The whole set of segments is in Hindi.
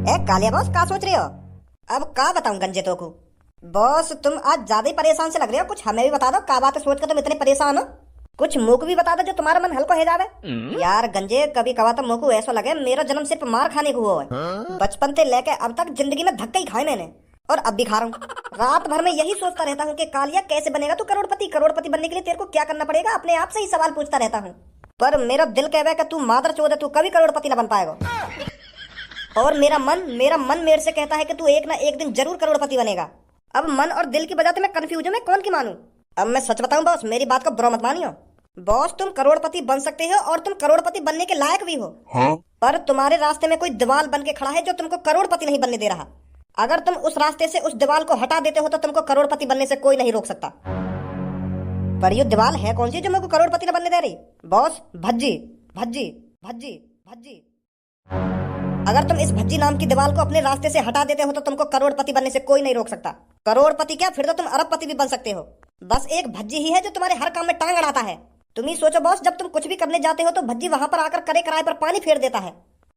ए कालिया बॉस, का सोच रहे हो? अब का बताऊं गंजे तो को। बॉस तुम आज ज्यादा ही परेशान से लग रहे हो, कुछ हमें भी बता दो का बात है, सोच कर तुम इतने परेशान हो। कुछ मुख भी बता दो जो तुम्हारा मन हल्का हो जावे। यार गंजे, कभी कवा तो मुझको ऐसा लगे मेरा जन्म सिर्फ मार खाने को हुआ है। बचपन से लेके अब तक जिंदगी में धक्के ही खाए मैंने, और अब भी खा रहा हूँ। रात भर में यही सोचता रहता हूँ कि कालिया कैसे बनेगा तू करोड़पति। करोड़पति बनने के लिए तेरे को क्या करना पड़ेगा, अपने आप से ही सवाल पूछता रहता हूँ। पर मेरा दिल कहवे कि तू मादर चोद है, तू कभी करोड़पति न बन पाएगा। और मेरा मन मेरे से कहता है कि तू एक ना एक दिन जरूर करोड़पति बनेगा। अब मन और दिल की वजह से मैं कंफ्यूज हूँ, मैं कौन की मानूं। अब मैं सच बताऊं बॉस, मेरी बात को बुरा मत मानियो। बॉस तुम करोड़पति बन सकते हो और तुम करोड़पति बनने के लायक भी हो। हाँ? पर तुम्हारे रास्ते में कोई दीवार बन के खड़ा है जो तुमको करोड़पति नहीं बनने दे रहा। अगर तुम उस रास्ते से उस दीवार को हटा देते हो तो तुमको करोड़पति बनने से कोई नहीं रोक सकता। पर ये दीवार है कौन सी जो मुझको करोड़पति न बनने दे रही? बॉस भज्जी भज्जी भज्जी भज्जी। अगर तुम इस भज्जी नाम की दीवार को अपने रास्ते से हटा देते हो तो तुमको करोड़पति बनने से कोई नहीं रोक सकता। करोड़पति क्या, फिर तो तुम अरबपति भी बन सकते हो। बस एक भज्जी ही है जो तुम्हारे हर काम में टांग अड़ाता है। तुम ही सोचो बॉस, जब तुम कुछ भी करने जाते हो तो भज्जी वहां पर आकर करे किराए पर पानी फेर देता है।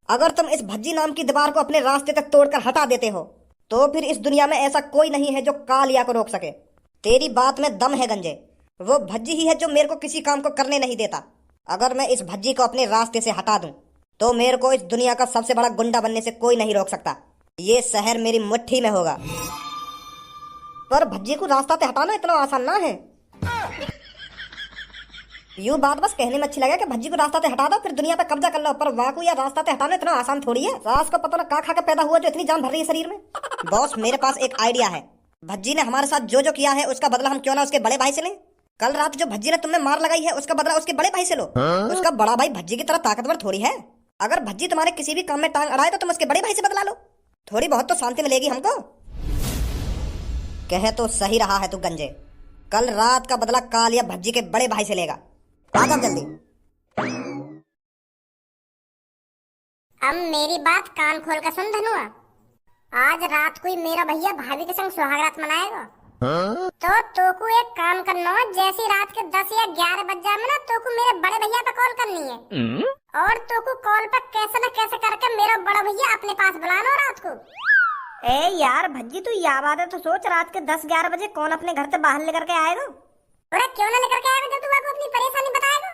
अगर तुम इस भज्जी नाम की दीवार को अपने रास्ते तक तोड़कर हटा देते हो तो फिर इस दुनिया में ऐसा कोई नहीं है जो कालिया को रोक सके। तेरी बात में दम है गंजे, वो भज्जी ही है जो मेरे को किसी काम को करने नहीं देता। अगर मैं इस भज्जी को अपने रास्ते से हटा दूं तो मेरे को इस दुनिया का सबसे बड़ा गुंडा बनने से कोई नहीं रोक सकता। ये शहर मेरी मुट्ठी में होगा। पर भज्जी को रास्ता से हटाना इतना आसान ना है। यूं बात बस कहने में अच्छी लगे कि भज्जी को रास्ता से हटा दो फिर दुनिया पे कब्जा कर लो, पर वाकई या रास्ता से हटाना इतना आसान थोड़ी है। सास को पता ना का खा के पैदा हुआ जो इतनी जान भर रही है शरीर में। बॉस मेरे पास एक आइडिया है। भज्जी ने हमारे साथ जो जो किया है उसका बदला हम क्यों ना उसके बड़े भाई से लें। कल रात जो भज्जी ने तुम्हें मार लगाई है उसका बदला उसके बड़े भाई से लो। उसका बड़ा भाई भज्जी की तरह ताकतवर थोड़ी है। अगर भज्जी तुम्हारे किसी भी काम में टांग अड़ाए तो तुम उसके बड़े भाई से बदला लो, थोड़ी बहुत तो शांति मिलेगी हमको। कहे तो सही रहा है तू गंजे, कल रात का बदला कालिया भज्जी के बड़े भाई से लेगा। आ जाओ जल्दी। अब मेरी बात कान खोल कर सुन धनुआ, आज रात को मेरा भैया भाभी के संग सुहागरात मनाएगा। तो को एक काम करना है, जैसी रात के 10 या 11 बज जाए ना तो को मेरे बड़े भैया पे कॉल करनी है। और तो को कॉल पर कैसे न कैसे करके मेरा बड़ा भैया अपने पास बुलाना रात को। ए यार भज्जी तू या बात है तो सोच, रात के 10-11 बजे कौन अपने घर से बाहर लेकर के आएगा? अरे क्यों ना लेकर के आएगा जब तू आपको अपनी परेशानी बताएगा।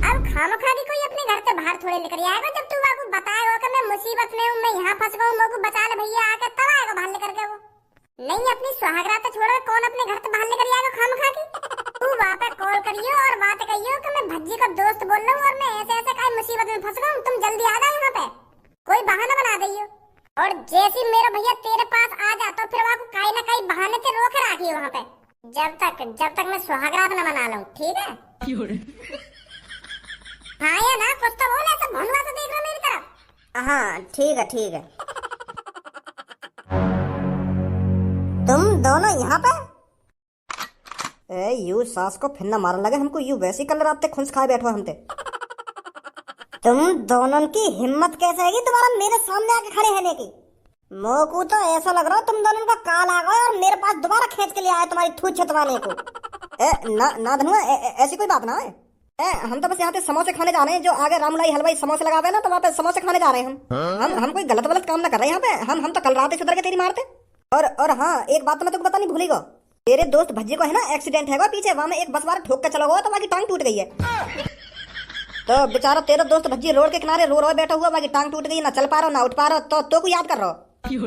अब खामखा भी कोई अपने घर से बाहर थोड़े लेकर आएगा। जब तू आपको बताएगा कि मैं मुसीबत में हूँ, मैं यहाँ फंस गया हूँ, मेरे को बचा ले भैया आके, तब आएगा बाहर लेकर के। वो नहीं अपनी सुहागरात छोड़ो, कौन अपने घर से बाहर लेकर आएगा खामखा की। तू वहाँ पे कॉल करियो और बात करियो कि मैं भज्जी का दोस्त बोल रहा हूँ और मैं ऐसे ऐसे कई मुसीबत में फंस गया हूँ, तुम जल्दी आ जाओ यहाँ पे। कोई बहाना बना दियो और जैसे मेरा भैया तेरे पास आ जाता फिर आपको कहीं ना कहीं बहाने से रोक रखिए वहाँ पे, जब तक मैं सुहागरात न मना लूं, ठीक है? हाँ या ना, कुछ तो बोले, सब भनुआ तो देख रहा मेरी तरफ। हाँ ठीक है ठीक है। तुम दोनों यहाँ पे? ए यू सास को फिर न मारने लगे हमको, यू वैसे कल रात खुंस खाए बैठो हमते। तुम दोनों की हिम्मत कैसे है तुम्हारा मेरे सामने आके खड़े रहने की? मोकू तो ऐसा लग रहा है तुम दोनों का काल आ गया और मेरे पास दोबारा खींच के लिए आए तुम्हारी थूत छतवाने को। ना धनुआ, ऐसी कोई बात ना है। हम तो बस यहाँ पे समोसे खाने जा रहे हैं, जो आगे रामलाई हलवाई समोसे लगावे ना, तो वहाँ पे समोसे खाने जा रहे हैं हम कोई गलत गलत काम ना कर रहे हैं यहाँ पे। हम तो कल रात ही सुधर के तेरी मारते। और हाँ एक बात तो मैं तुमको बतानी भूली गो, तेरे दोस्त भज्जी को है ना एक्सीडेंट है पीछे, वहाँ में एक बस वाला ठोक के चला हुआ तो वहाँ की टांग टूट गई है। तो बेचारा तेरा दोस्त भज्जी रोड के किनारे रो बैठा हुआ, वहाँ की टांग टूट गई, ना चल पा रहा ना उठ पा रहा। तो को याद कर रहा हो,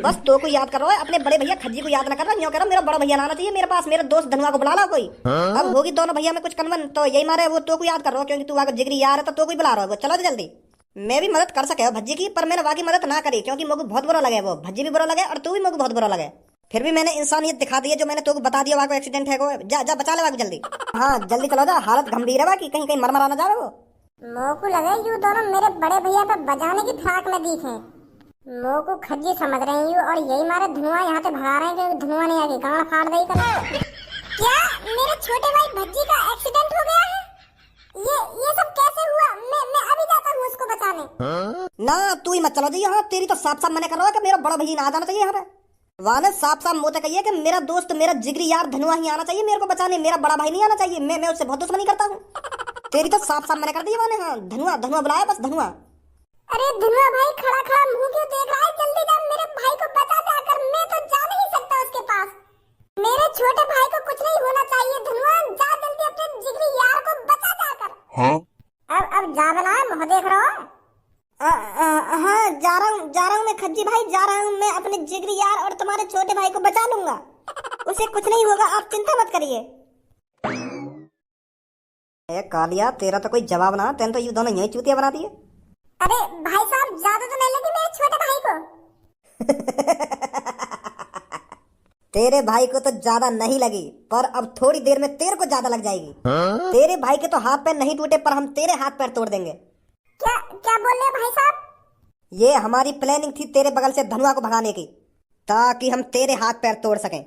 बस तो को याद कर रहा है, अपने बड़े भैया खज्जी को याद ना कर रहा। यूं करो मेरा बड़ा भैया आना चाहिए मेरे पास, मेरे दोस्त धनुआ को बुला ला कोई। अब होगी दोनों भैया में कुछ कन्वन, तो यही मारे वो तो को याद कर रहा हो, क्योंकि तू वहाँ जिगरी यार है तो को बुला रहा है। चलो जल्दी, मैं भी मदद कर सके हो भज्जी की, पर मैंने वाकी मदद ना करी क्योंकि मुझे बहुत बुरा लगे, वो भज्जी भी बुरा लगे और तू भी मुझे बहुत बुरा लगे। फिर भी मैंने इंसानियत दिखा दी है, जो मैंने तो बता दिया वहाँ को एक्सीडेंट है। जा बचा ले वाकी जल्दी। हाँ जल्दी चलो जा, हालत गंभीर है बाकी, कहीं कहीं मर ना जाए वो। मोकू लगे यू दोनों मेरे बड़े भैया पे बजाने की फिराक में दिखे। मोकू खज्जी समझ रहे हैं यू, और यही मारे धनुआ यहाँ से भगा रहे हैं कि धनुआ नहीं आगे गांड फाड़ दे। क्या मेरे छोटे भाई भज्जी का एक्सीडेंट हो गया है? ये सब कैसे हुआ? मैं अभी जाता हूँ उसको बचाने। ना तू ही मत चलो जी यहाँ, तेरी तो साफ साफ मैंने कर रहा है कि मेरा बड़ा भैया ना आ जाना चाहिए यहाँ पे। वहाँ ने साफ साफ मुँह कही है कि मेरा दोस्त मेरा जिगरी यार धनुआ ही आना चाहिए मेरे को बचाने, मेरा बड़ा भाई नहीं आना चाहिए। मैं उससे बहुत दुश्मनी करता हूँ। तेरी तो साफ साफ मैंने कर दी। हाँ धनुआ बुलाया बस धनुआ। अरे धनुआ भाई खड़ा खड़ा मुंह क्यों देख रहा है? जल्दी जा, मेरे भाई को बचा जाकर, मैं तो जा नहीं सकता उसके पास। मेरे छोटे भाई को कुछ नहीं होना चाहिए। धनुआ जा जल्दी, अपने जिगरी यार को बचा जाकर। हाँ अब जा बना मुंह देख रहा हो? हाँ जा रहा हूँ मैं खज्जी भाई, जा रहा हूँ मैं अपने जिगरी यार और तुम्हारे छोटे भाई को बचा लूंगा। उसे कुछ नहीं होगा, आप चिंता मत करिए। ए कालिया, तेरा तो कोई जवाब ना, तेन तो ये दोनों यही चूतिया बना दिए। अरे भाई साहब, ज्यादा तो नहीं लगी मेरे छोटे भाई को? तेरे भाई को तो ज्यादा नहीं लगी, पर अब थोड़ी देर में तेरे को ज्यादा लग जाएगी। तेरे भाई के तो हाथ पैर नहीं टूटे, पर हम तेरे हाथ पैर तोड़ देंगे। क्या क्या बोल रहे हो भाई साहब? ये हमारी प्लानिंग थी तेरे बगल से धनुआ को भगाने की, ताकि हम तेरे हाथ पैर तोड़ सकें।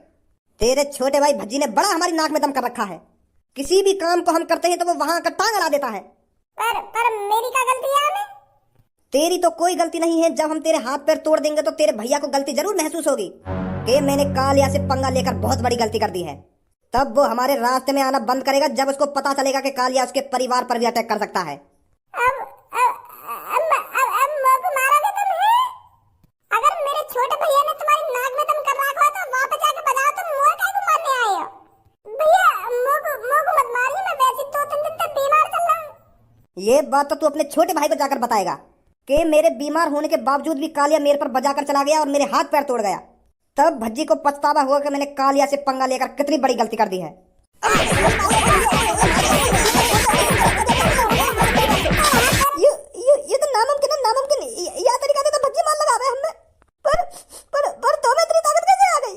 तेरे छोटे भाई भज्जी ने बड़ा हमारी नाक में दम कर रखा है। किसी भी काम को हम करते हैं तो वो वहां का टांग अड़ा देता है। पर मेरी क्या गलती है हमें? तेरी तो कोई गलती नहीं है। जब हम तेरे हाथ पैर तोड़ देंगे तो तेरे भैया को गलती जरूर महसूस होगी कि मैंने कालिया से पंगा लेकर बहुत बड़ी गलती कर दी है। तब वो हमारे रास्ते में आना बंद करेगा जब उसको पता चलेगा कि कालिया उसके परिवार पर भी अटैक कर सकता है। अब मोको मारोगे तुम हैं? अगर मेरे छोटे भैया ने तुम्हारी नाक में दम कर रखा है तो वापस जाके बजाओ। तुम मोर काहे को मारने आए हो? भैया मोको मत मारिए, मैं वैसे 2-3 दिन तक बीमार चल रहा हूँ। ये बात तो तू अपने छोटे भाई को जाकर बताएगा कि मेरे बीमार होने के बावजूद भी कालिया मेरे पर बजाकर चला गया और मेरे हाथ पैर तोड़ गया। तब भज्जी को पछतावा हुआ कि मैंने कालिया से पंगा लेकर कितनी बड़ी गलती कर दी है। ये तो नामुमकिन यह तरीका से तो भज्जी मार लगा रहे हमने। पर तो में इतनी ताकत कैसे आ गई?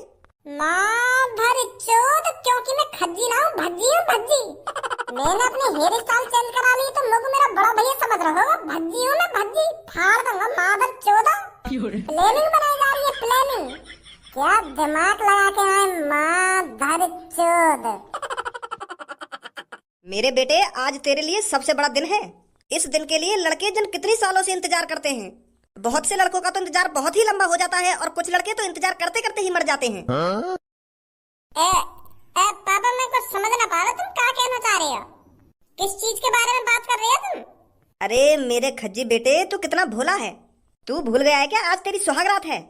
मां भर चोद, क्योंकि मैं खज्जी ना हूँ, भज्जी हूँ भज्जी। मैंने अपने हेयर स्टाइल चेंज करा ली तो लोग मेरा बड़ा भैया समझ रहे हो। भज्जी हूँ मैं, भज्जी फाड़ दूंगा मां भर चोदा। प्लानिंग बनाई जा रही है, प्लानिंग। क्या दिमाग लगा के आए मां भर चोद। मेरे बेटे, आज तेरे लिए सबसे बड़ा दिन है। इस दिन के लिए लड़के जन कितनी सालों से इंतजार करते हैं। बहुत से लड़कों का तो इंतजार बहुत ही लंबा हो जाता है और कुछ लड़के तो इंतजार करते करते ही मर जाते हैं। पापा मैं कुछ समझ ना पा रहा, तुम क्या कहना चाह रहे हो? किस चीज के बारे में बात कर रहे हो तुम? अरे मेरे खज्जी बेटे, तू कितना भोला है। तू भूल गया है क्या आज तेरी सुहागरात है?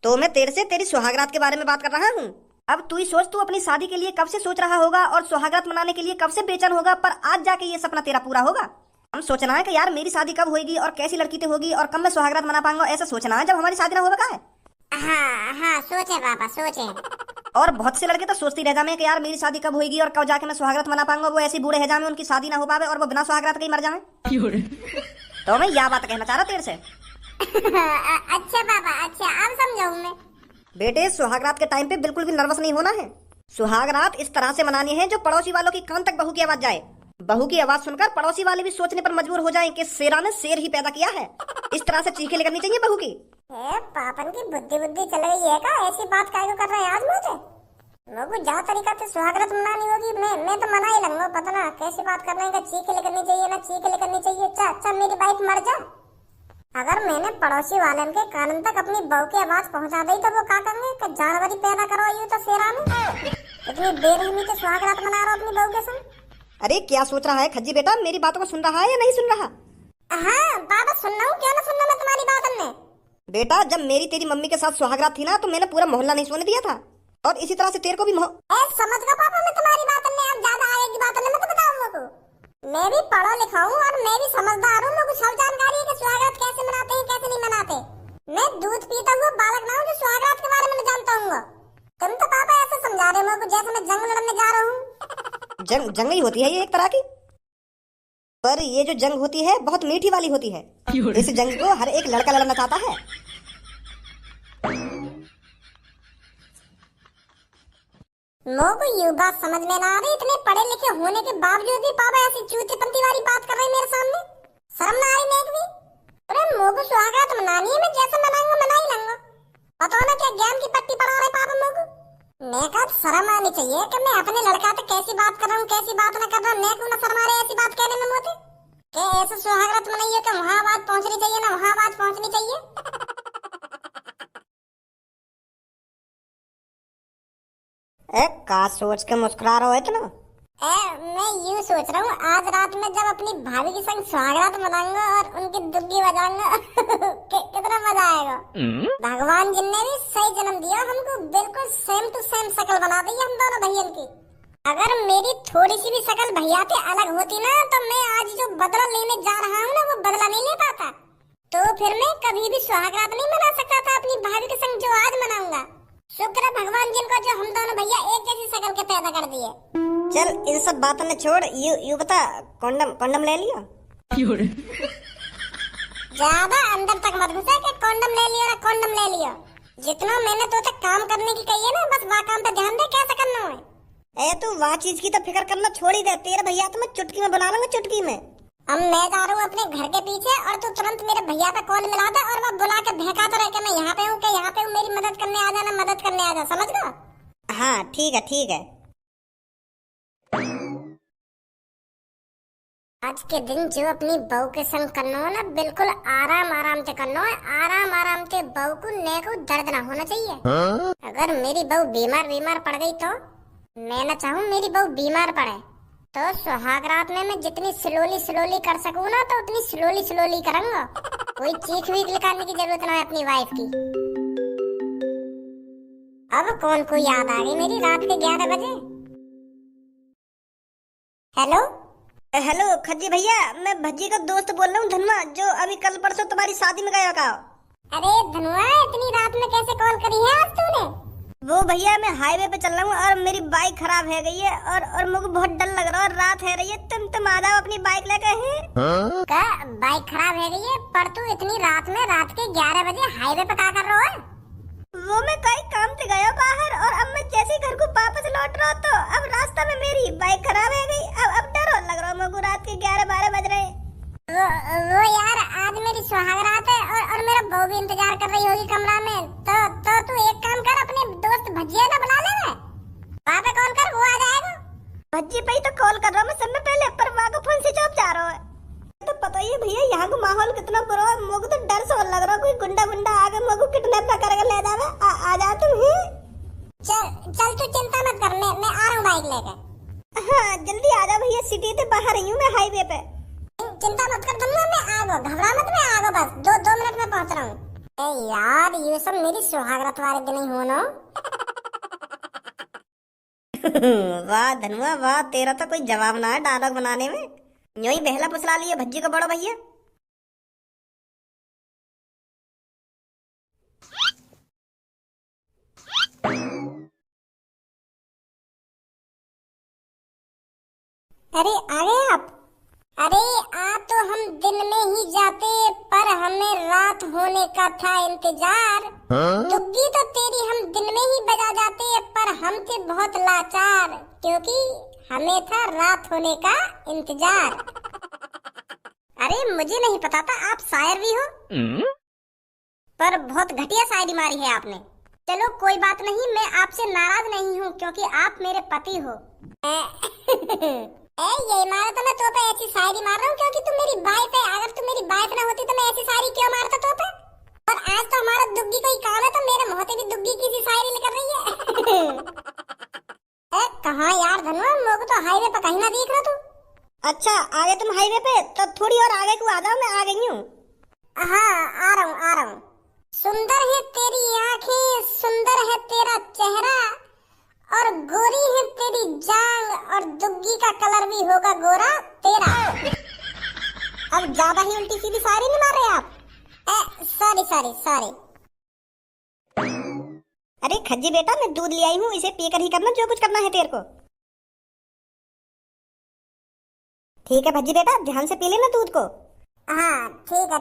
तो मैं तेरे से तेरी सुहागरात के बारे में बात कर रहा हूँ। अब तू ही सोच, तू अपनी शादी के लिए कब से सोच रहा होगा और सुहागरात मनाने के लिए कब से बेचैन होगा, पर आज जाके ये सपना तेरा पूरा होगा। हम सोचना है कि यार मेरी शादी कब होगी और कैसी लड़की से होगी और कब मैं सुहागरात मना पाऊंगा, ऐसा सोचना है जब हमारी शादी ना होगा। का है? हाँ सोचे पापा सोचे। और बहुत से लड़के तो सोचती रह जाए कि यार मेरी शादी कब होगी और कब जाके मैं सुहागरात मना पाऊंगा। वो ऐसी बूढ़े रह जाए उनकी शादी ना हो पावे और वो बिना सुहागरात के ही मर जाए। तो मैं यह बात कहना चाह रहा तेरे से। अच्छा पापा, अच्छा अब समझाऊं मैं। बेटे, सुहागरात के टाइम पे बिल्कुल भी नर्वस नहीं होना है। सुहागरात इस तरह से मनानी है जो पड़ोसी वालों की कान तक बहू की आवाज जाए। बहू की आवाज सुनकर पड़ोसी वाले भी सोचने पर मजबूर हो जाएं कि शेरा ने शेर ही पैदा किया है। इस तरह से चीखें निकलनी चाहिए बहू की। पापन की बुद्धि चल गई है का? ऐसी बात काहे को कर रहे हैं आज मुझे? लोगों जहाँ तरीका से सुहागरात मनानी होगी मैं तो मना ही लूंगा। पता ना कैसी बात कर रहे हैं, चीखें निकलनी चाहिए ना चीखें निकलनी चाहिए। अच्छा मेरी वाइफ मर जा, अगर मैंने पड़ोसी वाले के कान तक अपनी बहू की आवाज पहुंचा दी तो वो क्या करेंगे कि जानवर ही पैदा करवाई हो तो शेरा में। इतनी बेरहमी से सुहागरात मना रहा अपनी बहू के संग। अरे क्या सोच रहा है खज्जी बेटा? मेरी बातों को सुन रहा है या नहीं सुन रहा? हाँ पापा सुन रहा हूँ, क्यों ना सुनना मैं तुम्हारी बात। हमने बेटा, जब मेरी तेरी मम्मी के साथ सुहागरात थी ना तो मैंने पूरा मोहल्ला नहीं सोने दिया था और इसी तरह से तेरे को भी समझ गया पापा मैं तुम्हारी बात। हमने अब ज्यादा आगे की बात मत बताओ मुझको। मैं भी पढ़ा लिखा हूँ और मैं भी समझदार हूँ। मुझे सब जानकारी है कि सुहागरात कैसे मनाते हैं कैसे नहीं मनाते। मैं दूध पीता हुआ बालक ना हूँ जो सुहागरात के बारे में जानता हूँ। तुम तो पापा ऐसे समझा रहे हो जैसे मैं जंग लड़ने जा रहा हूँ। जंग ही होती है ये एक तरह की, पर ये जो जंग होती है बहुत मीठी वाली होती है। इस जंग को हर एक लड़का लड़ना चाहता है। मोको ये बात समझ में ना आ रही, इतने पढ़े लिखे होने के बावजूद भी पापा ऐसी चूतीपंती वाली बात कर रहे हैं मेरे सामने। शर्म ना आई नेक भी? अरे मोको सुहागरात मनानी है, मैं जैसे मनाऊंगा मना ही लूंगा। पता ना क्या ज्ञान की पट्टी पढ़ा रहे पापा मोको। मैं कहा शर्म आनी चाहिए कि मैं अपने लड़का से कैसी बात कर रहा हूँ कैसी बात ना कर रहा हूँ। मैं क्यों ना शर्म आ रही ऐसी बात कहने में मोते कि ऐसे सुहागरात मनाइए कि वहाँ आवाज पहुँचनी चाहिए ना वहाँ आवाज पहुँचनी चाहिए। का सोच के मुस्कुरा रहा हो इतना? मैं यूँ सोच रहा हूँ आज रात में जब अपनी भाभी के संग सुहागरात मनाऊंगा और उनकी दुग्गी बजाऊंगा आएगा। भगवान जी ने भी सही जन्म दिया हमको, बिल्कुल सेम टू सेम शक्ल बना दी हम दोनों भैया की। अगर मेरी थोड़ी सी भी शक्ल भैया से अलग होती ना तो मैं आज जो बदला लेने जा रहा हूँ ना वो बदला नहीं ले पाता। तो फिर मैं कभी भी सुहागरात नहीं मना सकता था अपनी भाभी के संग जो आज मनाऊंगा। शुक्र है भगवान जिनको जो हम दोनों भैया एक जैसी शक्ल के पैदा कर दिए। चल इन सब बातों ने छोड़, यू बता, कंडम ले लिया? ज्यादा अंदर तक मत घुसा कि कंडम ले लियो ना कंडम ले लियो। जितना मैंने तो तक काम करने की कही है ना बस वहाँ काम पे ध्यान दे, कैसे करना है। ए तू वहाँ चीज की तो फिक्र करना छोड़ ही दे, तेरे भैया तो मैं चुटकी में बना लूंगा, चुटकी में। अब मैं जा रहा हूँ अपने घर के पीछे और तू तुरंत मेरे भैया पे कॉल मिला दे और वो बुला के बहकाता रहे कि मैं यहाँ पे हूँ, कि यहाँ पे हूँ, मेरी मदद करने आ जाना, मदद करने आ जा, समझ गया? हाँ ठीक है ठीक है। आज के दिन जो अपनी बहू के संग करना हो ना बिल्कुल आराम आराम से करना है, आराम आराम से। बहू को ने को दर्द ना होना चाहिए। अगर मेरी बहू बीमार पड़ गई तो मैं ना चाहूँ मेरी बहू बीमार पड़े, तो सुहाग रात में मैं जितनी स्लोली कर सकूँ ना तो उतनी स्लोली करूँगा। कोई चीख वीख निकालने की जरूरत ना है अपनी वाइफ की। अब कौन को याद आ गई मेरी रात के 11 बजे। हेलो हेलो खज्जी भैया, मैं भज्जी का दोस्त बोल रहा हूँ धनुआ, जो अभी कल परसों तुम्हारी शादी में गया का। अरे धनुआ, इतनी रात में कैसे कॉल करी है आज तूने? वो भैया मैं हाईवे पे चल रहा हूँ और मेरी बाइक खराब है गई है और मुझे बहुत डर लग रहा है, रात है रही है, तुम आ जाओ अपनी बाइक लेकर। है का बाइक खराब है गई है? पर तू इतनी रात में रात के 11 बजे हाईवे पे क्या कर रहा है? वो मैं कई काम से गया बाहर और अब मैं जैसे घर को वापस लौट रहा तो अब रास्ता में मेरी बाइक खराब है गई। अब डर लग रहा है मुझे, रात के 11-12 बज रहे। वो यार आज मेरी सुहाग रात है और मेरा बहू भी इंतजार कर रही होगी कमरा में। तो तू एक काम कर, अपने दोस्त भज्जिया ना बुला ले, वहाँ पे कॉल कर, वो आ जाएगा। भज्जी पे ही तो कॉल कर रहा हूँ मैं सब में पहले, पर वहाँ का फोन स्विच ऑफ जा रहा है। तो पता ही है भैया यहाँ का माहौल कितना बुरा है, मुझे तो डर से लग रहा है कोई गुंडा आगे मुझे किडनैप ना करके ले जावे। आ जा तुम ही। चल तू चिंता मत कर, मैं आ रहा हूँ बाइक लेकर। हाँ जल्दी आ जा भैया, सिटी से बाहर ही हूँ मैं हाईवे पे। चिंता मत कर धनुआ, मैं आ गया, घबरा मत, मैं आ गया, बस 2 मिनट में पहुँच रहा हूँ। यार ये सब मेरी सुहागरात वाले दिन ही हो ना। वाह धनुआ वाह, तेरा तो कोई जवाब ना है डायलॉग बनाने में, यूं ही बहला फुसला लिए भज्जी को बड़ो भैया। अरे आ गए आप? अरे आ तो हम दिन में ही जाते पर हमें रात होने का था इंतजार। दुग्गी तो तेरी हम दिन में ही बजा जाते पर हम थे बहुत लाचार, क्योंकि हमें था रात होने का इंतजार। अरे मुझे नहीं पता था आप शायर भी हो, पर बहुत घटिया शायरी मारी है आपने। चलो कोई बात नहीं, मैं आपसे नाराज नहीं हूँ क्योंकि आप मेरे पति हो। ये मारा तो मैं तो पे ऐसी शायरी मार रहा हूँ क्योंकि तू मेरी वाइफ है। अगर तू मेरी वाइफ ना होती तो मैं ऐसी शायरी क्यों मारता तो पे? और आज तो हमारा दुग्गी कोई काम है तो मेरे मुंह से भी दुग्गी की सी शायरी निकल रही है। कहाँ यार धनुआ, मुझे तो हाईवे पे कहीं ना दिख रहा तू। अच्छा आगे तुम हाईवे पे, तो थोड़ी और आगे को आ जाओ, मैं आ गई हूँ। हाँ आ रहा हूँ। सुंदर है तेरी आँखें, सुंदर है तेरा चेहरा, और गोरी है तेरी जांग, और दुग्गी का कलर भी होगा गोरा तेरा। अब ज्यादा ही उल्टी सीधी शायरी नहीं मार रहे आप? सॉरी। अरे खज्जी बेटा, मैं दूध ले आई हूँ, इसे पीकर ही करना जो कुछ करना है तेरे को। ठीक है भज्जी बेटा, ध्यान से पी लेना दूध को। हाँ ठीक है।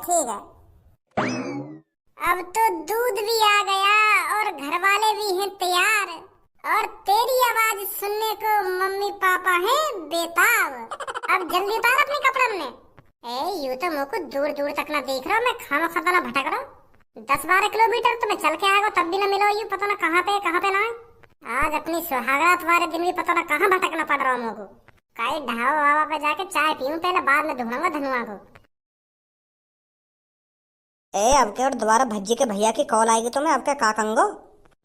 अब तो दूध भी आ गया और घर वाले भी हैं तैयार, और तेरी आवाज सुनने को मम्मी पापा हैं बेताब। अब जल्दी उतार अपने कपड़े में। यूं तो मुझ को दूर तक ना देख रहा, मैं खाना खाता ना भटक रहा। 10-12 किलोमीटर तो मैं चल के आएगा तब भी ना मिलो, यूं पता ना कहाँ पे ना। आज अपनी सुहागरात वाले दिन भी पता ना कहाँ भटकना पड़ रहा मुझको। कहीं ढाबा पे जाके चाय पीऊं पहले, बाद में ढूंढूंगा धनुआ को। अब के और दोबारा भज्जी के भैया की कॉल आएगी तो मैं आपके काकंगो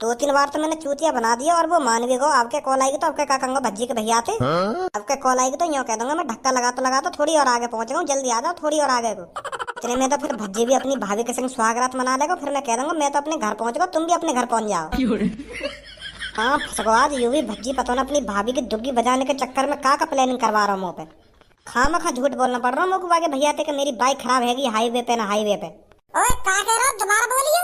2-3 बार तो मैंने चूतिया बना दिया और वो मान भी गो। आपके कॉल आएगी तो आपके काकंगो भज्जी के भैया थे। आपके कॉल आएगी तो यूं कह दूंगा मैं, धक्का लगा तो थोड़ी और आगे पहुंच गया हूँ, जल्दी आ जाओ थोड़ी और आगे को। इतने में तो फिर भज्जी भी अपनी भाभी के संग सुहागरात मना लेगा। फिर मैं कह दूंगा मैं तो अपने घर पहुंच गया, तुम भी अपने घर पहुंच जाओ। हाँ फंसको आज यूं भी भज्जी पता ना अपनी भाभी की दुग्गी बजाने के चक्कर में का प्लानिंग करवा रहा हूँ मुँह पे। खामखा झूठ बोलना पड़ रहा है मुझको आगे भैया थे कि मेरी बाइक खराब हैगी हाईवे पे ना हाईवे पे। ओए का कह रहा हो, दोबारा बोलिए।